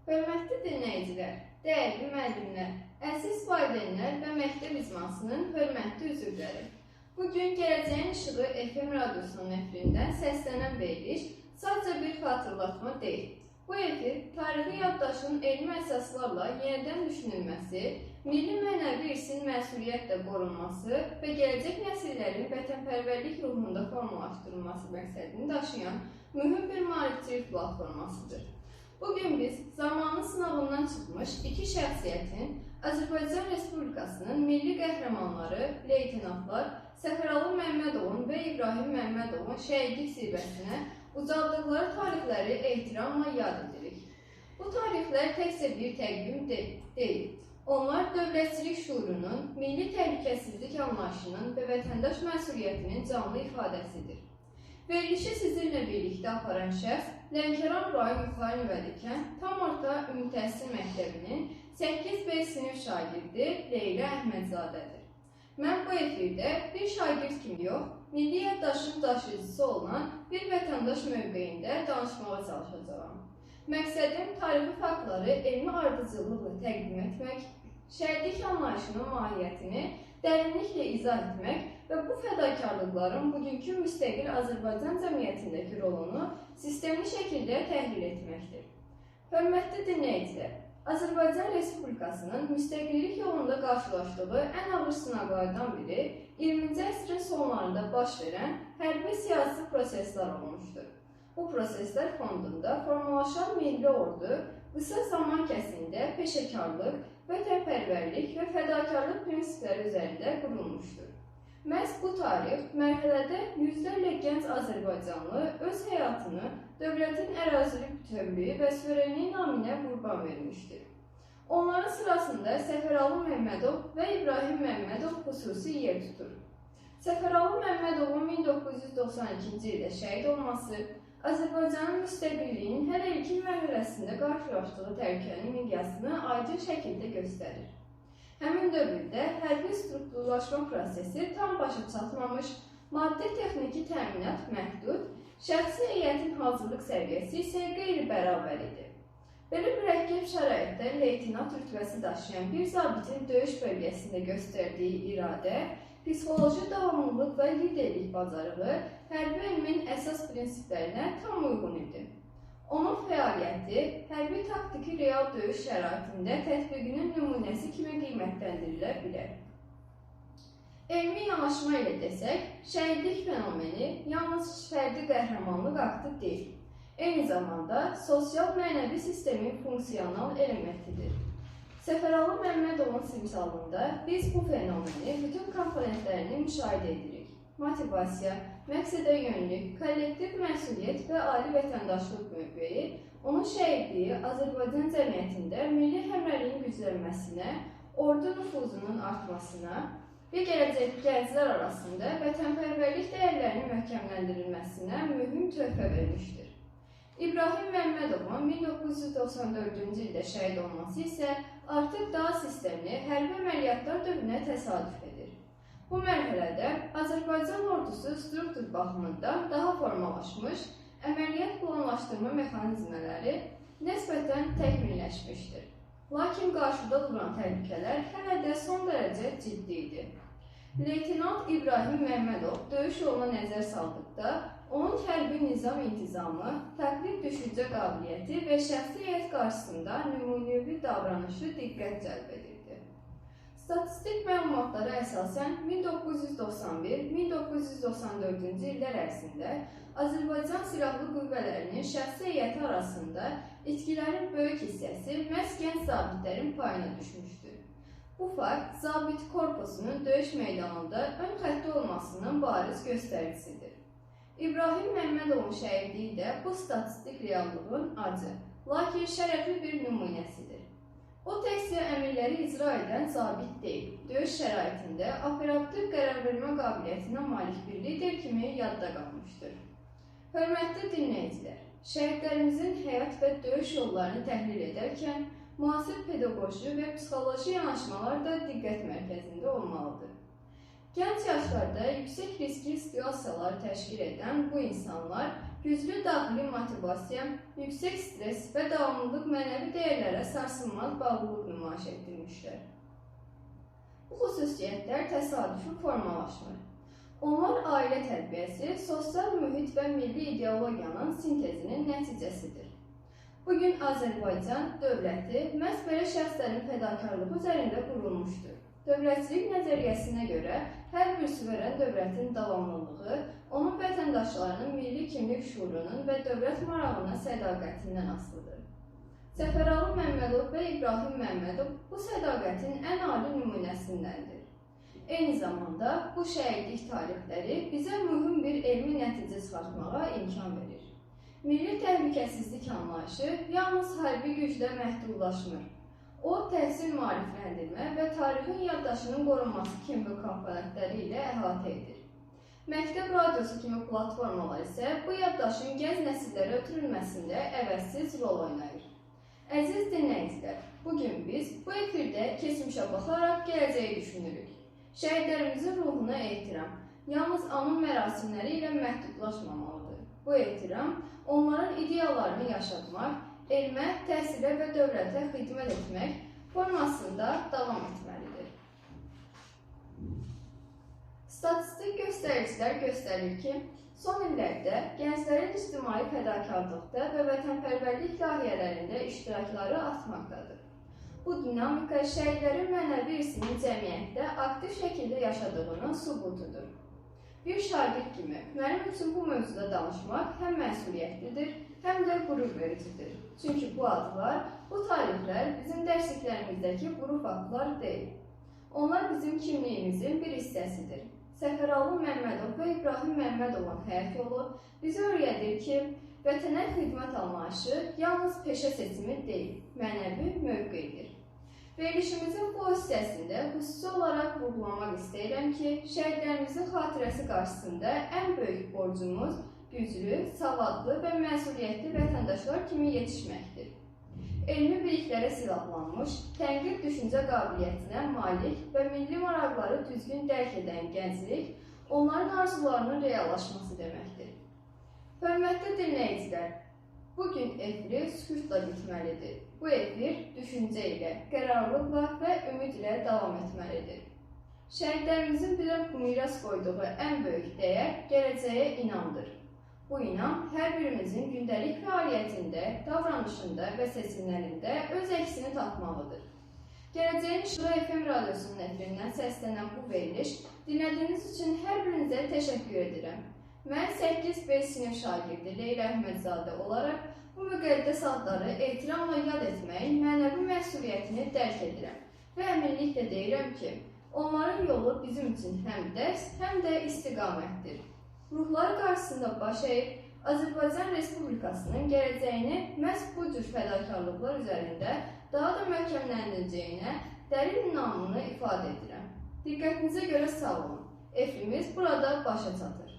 Hörmətli dinləyicilər, dəyərli müəllimlər, əziz valideynlər və məktəb icmasının hörmətli üzvləri. Bugün Gələcəyin İşığı FM radyosunun efirindən səslənən veriliş sadəcə bir xatırlatma deyil. Bu efir, tarixi yaddaşın elmi əsaslarla yenidən düşünülməsi, milli mənəvi irsin məsuliyyətlə qorunması və gələcək nəsillərin vətənpərvərlik ruhunda formalaşdırılması məqsədini daşıyan mühüm bir maarifçilik platformasıdır. Bugün biz zamanın sınavından çıxmış iki şəxsiyyətin Azərbaycan Respublikasının milli qəhrəmanları, leytenantlar Səfəralı Məmmədovun və İbrahim Məmmədovun şəhidlik zirvəsinə ucaldıqları tarixləri ehtiramla yad edirik. Bu tarixlər təkcə bir təqvim deyil. Onlar dövlətçilik şuurunun, milli təhlükəsizlik anlayışının və vətəndaş məsuliyyətinin canlı ifadəsidir. Verilişi sizinlə birlikdə aparan şəxs Lənkəran rayon Yuxarı Nüvədikən Tam Orta Ümumi Təhsil Məktəbinin 8B sinif şagirdi Leyla Əhmədzadədir. Mən bu efirdə bir şagird kimi yox, milli yaddaşın daşıyıcısı olan bir vətəndaş mövqeyində danışmağa çalışacağam. Məqsədim tarixi faktları elmi ardıcıllıqla təqdim etmək, şəhidlik anlayışının mahiyyətini dərinliklə izah etmək və bu fədakarlıqların bugünkü müstəqil Azərbaycan cəmiyyətindəki rolunu sistemli şəkildə təhlil etməkdir. Hörmətli dinləyicilər, Azərbaycan Respublikasının müstəqillik yolunda qarşılaşdığı ən ağır sınaqlardan biri 20-ci əsrin sonlarında baş verən hərbi siyasi proseslər olmuşdur. Bu proseslər fondunda formalaşan milli ordu qısa zaman kəsiyində peşəkarlıq, vətənpərvərlik və fədakarlıq prinsipləri üzərində qurulmuşdur. Məhz bu tarix mərhələdə yüzlərlə gənc Azərbaycanlı öz həyatını dövlətin ərazilik bütövlüyü və suverenliyi naminə qurban vermişdir. Onların sırasında Səfəralı Məmmədov və İbrahim Məmmədov xüsusi yer tutur. Səfəralı Məmmədovun 1992-ci ildə şəhid olması Azərbaycanın müstəqilliyinin hələ ilkin mərhələsində qarşılaşdığı təhlükənin miqyasını aydın şəkildə göstərir. Həmin dövrdə hərbi strukturlaşma prosesi tam başa çatmamış, maddi-texniki təminat məhdud, şəxsi heyətin hazırlıq səviyyəsi isə qeyri-bərabər idi. Belə mürəkkəb şəraitdə leytenant rütbəsi daşıyan bir zabitin döyüş bölgəsində göstərdiyi iradə, psixoloji davamlılıq və liderlik bacarığı hərbi elmin əsas prinsiplərinə tam uyğun idi. Onun fəaliyyəti hərbi taktiki real döyüş şəraitində tətbiqinin nümunəsi kimi qiymətləndirilə bilər. Elmi yanaşma ilə desək, şəhidlik fenomeni yalnız fərdi qəhrəmanlıq aktı deyil, eyni zamanda sosial-mənəvi sistemin funksional elementidir. Səfəralı Məmmədovun simsalında biz bu fenomeni bütün komponentlərini müşahidə edirik. Motivasiya, məqsədə yönlük, kollektiv məsuliyyət və ali vətəndaşlıq mövqeyi onun şəhidliyi Azərbaycan cəmiyyətində milli həmrəyliyin güclənməsinə, ordu nüfuzunun artmasına və gələcək gənclər arasında vətənpərvərlik dəyərlərinin möhkəmləndirilməsinə mühüm töhfə vermişdir. İbrahim Məmmədovun 1994-cü ildə şəhid olması isə artıq daha sistemli hərbi əməliyyatlar dövrünə təsadüf edir. Bu mərhələdə Azərbaycan ordusu struktur baxımından daha formalaşmış, əməliyyat planlaşdırma mexanizmələri nisbətən təkmilləşmişdir. Lakin qarşıda duran təhlükələr hələ də son dərəcə ciddi idi. Leytenant İbrahim Məmmədov döyüş yoluna nəzər saldıqda, onun hərbi nizam-intizamı, təqlid düşüncə qabiliyyəti və şəxsi heyət qarşısında nümunəvi davranışı diqqət cəlb edirdi. Statistik məlumatlara əsasən 1991-1994-cü illər ərzində Azərbaycan Silahlı Qüvvələrinin şəxsi heyəti arasında itkilərin böyük hissəsi məhz gənc zabitlərin payına düşmüşdür. Bu fakt zabit korpusunun döyüş meydanında ön xəttdə olmasının bariz göstəricisidir. İbrahim Məmmədovun şəhidliyi də bu statistik reallığın acı, lakin şərəfli bir nümunəsidir. O təkcə əmrləri icra edən zabit deyil, döyüş şəraitində operativ qərar vermə qabiliyyətinə malik bir lider kimi yadda qalmışdır. Hörmətli dinləyicilər, şəhidlərimizin həyat və döyüş yollarını təhlil edərkən müasir pedaqoji və psixoloji yanaşmalar da diqqət mərkəzində olmalıdır. Gənc yaşlarda yüksək riskli situasiyaları təşkil edən bu insanlar güclü daxili motivasiya, yüksək stres və davamlılıq mənəvi dəyərlərə sarsılmaz bağlılıq nümayiş etdirmişlər. Bu xüsusiyyətlər təsadüfi formalaşmır. Onlar ailə tərbiyəsi, sosial mühit və milli ideologiyanın sintezinin nəticəsidir. Bugün Azərbaycan dövləti məhz belə şəxslərin fədakarlığı üzərində qurulmuşdur. Dövlətçilik nəzəriyyəsinə görə hər bir suveren dövlətin davamlılığı, onun vətəndaşlarının milli kimlik şuurunun və dövlət marağına sədaqətindən asılıdır. Səfəralı Məmmədov və İbrahim Məmmədov bu sədaqətin ən ali nümunəsindəndir. Eyni zamanda bu şəhidlik tarixləri bizə mühüm bir elmi nəticə çıxartmağa imkan verir. Milli təhlükəsizlik anlayışı yalnız hərbi güclə məhdudlaşmır. O, təhsil maarifləndirmə və tarixin yaddaşının qorunması kimi komponentləri ilə əhatə edir. Məktəb radiosu kimi platformalar isə bu yaddaşın gənc nəsillərə ötürülməsində əvəzsiz rol oynayır. Əziz dinləyicilər, bugün biz bu efirdə keçmişə baxaraq gələcəyi düşünürük. Şəhidlərimizin ruhuna ehtiram, yalnız anım mərasimləri ilə məhdudlaşmamalıdır. Bu ehtiram, onların ideyalarını yaşatmaq, elmə, təhsilə və dövlətə xidmət etmək formasında davam etməlidir. Statistik göstəricilər göstərir ki, son illərdə gənclərin ictimai fədakarlıqda və vətənpərvərlik layihələrində iştirakları artmaqdadır. Bu dinamika şəhidlərin mənəvi irsinin cəmiyyətdə aktiv şəkildə yaşadığının sübutudur. Bir şagird kimi mənim üçün bu mövzuda danışmaq həm məsuliyyətlidir, həm də qürur vericidir. Çünki bu adlar, bu tarixlər bizim dərsliklərimizdəki quru faktlar deyil. Onlar bizim kimliyimizin bir hissəsidir. Səfəralı Məmmədov və İbrahim Məmmədovun həyat yolu bizi öyrədir ki, vətənə xidmət anlayışı yalnız peşə seçimi deyil, mənəvi mövqedir. Verilişimizin bu hissəsində xüsusi olaraq vurğulamaq istəyirəm ki, şəhidlərimizin xatirəsi qarşısında ən böyük borcumuz güclü, savadlı və məsuliyyətli vətəndaşlar kimi yetişməkdir. Elmi biliklərə silahlanmış, tənqid düşüncə qabiliyyətinə malik və milli maraqları düzgün dərk edən gənclik, onların arzularının reallaşması deməkdir. Hörmətli dinləyicilər, bugün efiri sükutla bitməlidir. Bu efir düşüncə ilə, qərarlılıqla və ümid ilə davam etməlidir. Şəhidlərimizin bizə miras qoyduğu ən böyük dəyər gələcəyə inamdır. Bu inam hər birimizin gündəlik fəaliyyətində, davranışında və seçimlərində öz əksini tapmalıdır. Gələcəyin İşığı FM radiosunun efirindən səslənən bu veriliş dinlədiyiniz üçün hər birinizə təşəkkür edirəm. Mən 8B sinif şagirdi Leyla Əhmədzadə olaraq bu müqəddəs adları ehtiramla yad etməyin mənəvi məsuliyyətini dərk edirəm və əminliklə deyirəm ki, onların yolu bizim üçün həm dərs, həm də istiqamətdir. Ruhları qarşısında baş əyib, Azərbaycan Respublikasının gələcəyini məhz bu cür fədakarlıqlar üzərində daha da möhkəmləndirəcəyinə dərin inamını ifadə edirəm. Diqqətinizə görə sağ olun. Efirimiz burada başa çatır.